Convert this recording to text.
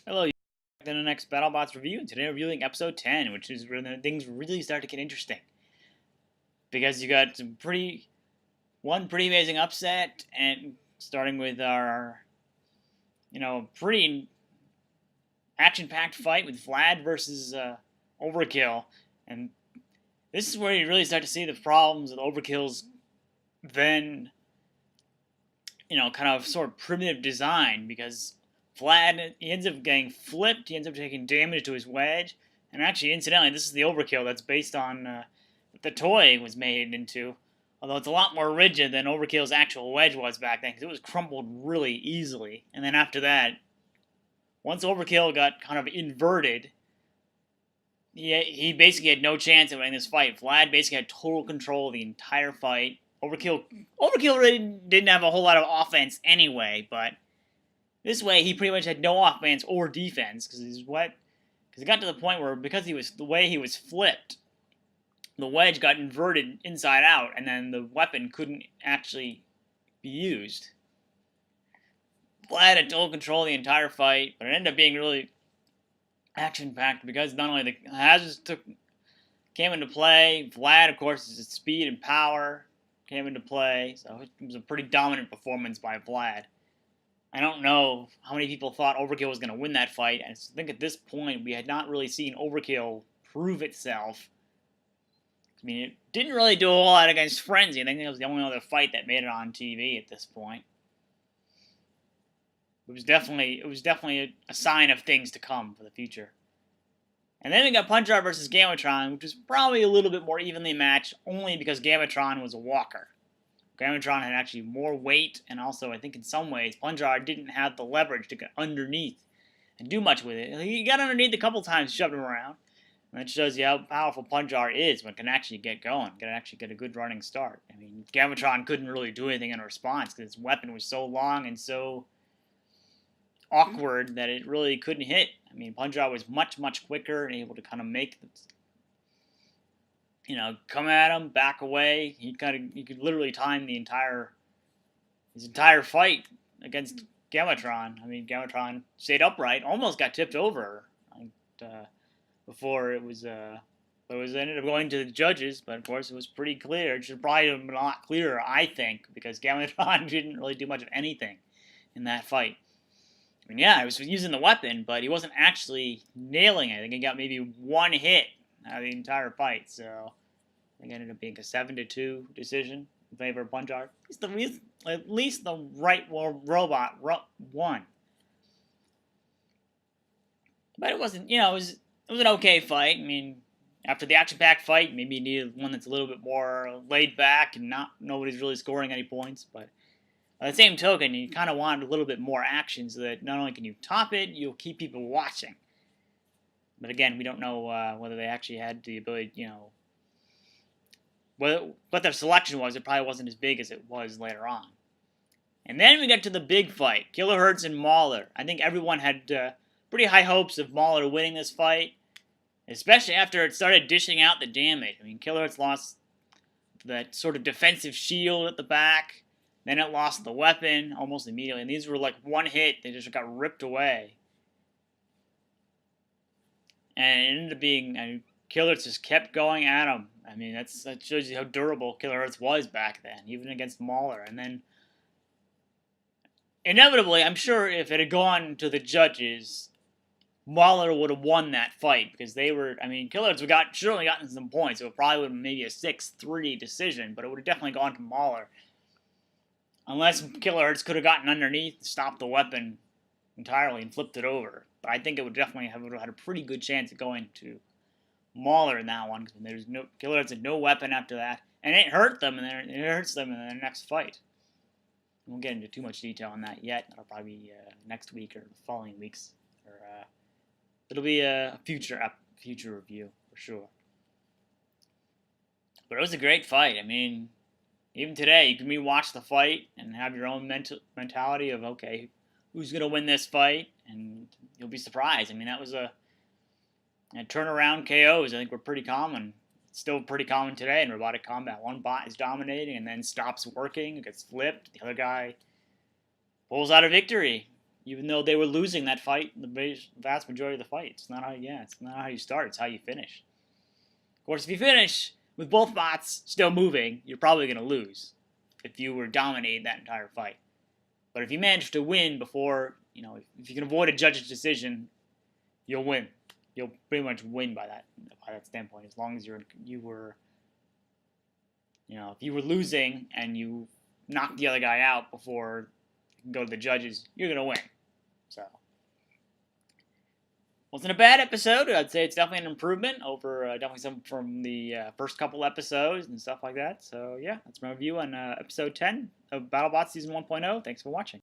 Hello, you in the next BattleBots review, and today we're reviewing episode 10, which is where things really start to get interesting. Because you got one pretty amazing upset, and starting with our, pretty action-packed fight with Vlad versus Overkill. And this is where you really start to see the problems with Overkill's then, kind of sort of primitive design, because Vlad, he ends up getting flipped. He ends up taking damage to his wedge. And actually, incidentally, this is the Overkill that's based on what the toy was made into. Although it's a lot more rigid than Overkill's actual wedge was back then, because it was crumpled really easily. And then after that, once Overkill got kind of inverted, he basically had no chance of winning this fight. Vlad basically had total control of the entire fight. Overkill really didn't have a whole lot of offense anyway, but this way, he pretty much had no offense or defense because it got to the point where because the way he was flipped, the wedge got inverted inside out, and then the weapon couldn't actually be used. Vlad had total control of the entire fight, but it ended up being really action-packed because not only the hazards came into play, Vlad, of course, his speed and power came into play, so it was a pretty dominant performance by Vlad. I don't know how many people thought Overkill was going to win that fight. I think at this point, we had not really seen Overkill prove itself. I mean, it didn't really do a whole lot against Frenzy. I think it was the only other fight that made it on TV at this point. It was definitely a sign of things to come for the future. And then we got Punch-Out versus Gamatron, which was probably a little bit more evenly matched, only because Gamatron was a walker. Gamatron had actually more weight, and also I think in some ways Punch-Out didn't have the leverage to get underneath and do much with it. He got underneath a couple times, shoved him around, and that shows you how powerful Punch-Out is when it can actually get going, can actually get a good running start. I mean, Gamatron couldn't really do anything in response because his weapon was so long and so awkward that it really couldn't hit. I mean, Punch-Out was much, much quicker and able to kind of make come at him, back away. He could literally time his entire fight against Gamatron. I mean, Gamatron stayed upright, almost got tipped over before it was ended up going to the judges. But of course, it was pretty clear. It should probably have been a lot clearer, I think, because Gamatron didn't really do much of anything in that fight. I mean, yeah, he was using the weapon, but he wasn't actually nailing it. I think he got maybe one hit out of the entire fight. So I think it ended up being a 7-2 decision in favor of Punch-Out. At least the right robot won. But it wasn't, it was an okay fight. I mean, after the action-packed fight, maybe you needed one that's a little bit more laid back and nobody's really scoring any points. But by the same token, you kind of wanted a little bit more action so that not only can you top it, you'll keep people watching. But again, we don't know whether they actually had the ability, what their selection was. It probably wasn't as big as it was later on. And then we got to the big fight, Kilohertz and Mauler. I think everyone had pretty high hopes of Mauler winning this fight, especially after it started dishing out the damage. I mean, Kilohertz lost that sort of defensive shield at the back. Then it lost the weapon almost immediately. And these were like one hit. They just got ripped away. And it ended up being, Kilohertz just kept going at him. I mean, that shows you how durable Kilohertz was back then, even against Mauler. And then, inevitably, I'm sure if it had gone to the judges, Mauler would have won that fight. Because Kilohertz would surely gotten some points. It probably would have maybe a 6-3 decision. But it would have definitely gone to Mauler. Unless Kilohertz could have gotten underneath, stopped the weapon entirely, and flipped it over. But I think it would definitely have had a pretty good chance of going to Mauler in that one, because Kilohertz had no weapon after that, and it hurt them, and it hurts them in their next fight. We won't get into too much detail on that yet. That'll probably be next week or the following weeks, or it'll be a future review for sure. But it was a great fight. I mean, even today, you can rewatch the fight and have your own mentality of, okay, who's going to win this fight, and you'll be surprised. I mean, that was and turnaround KOs, I think, were pretty common. It's still pretty common today in robotic combat. One bot is dominating and then stops working, it gets flipped. The other guy pulls out a victory. even though they were losing that fight, the vast majority of the fight. It's not how you start. It's how you finish. Of course, if you finish with both bots still moving, you're probably going to lose if you were dominating that entire fight. But if you manage to win before, if you can avoid a judge's decision, you'll win. You'll pretty much win by that standpoint, as long as if you were losing and you knocked the other guy out before you can go to the judges, you're gonna win. So, wasn't a bad episode. I'd say it's definitely an improvement over definitely some from the first couple episodes and stuff like that. So yeah, that's my review on episode 10 of BattleBots Season 1.0. Thanks for watching.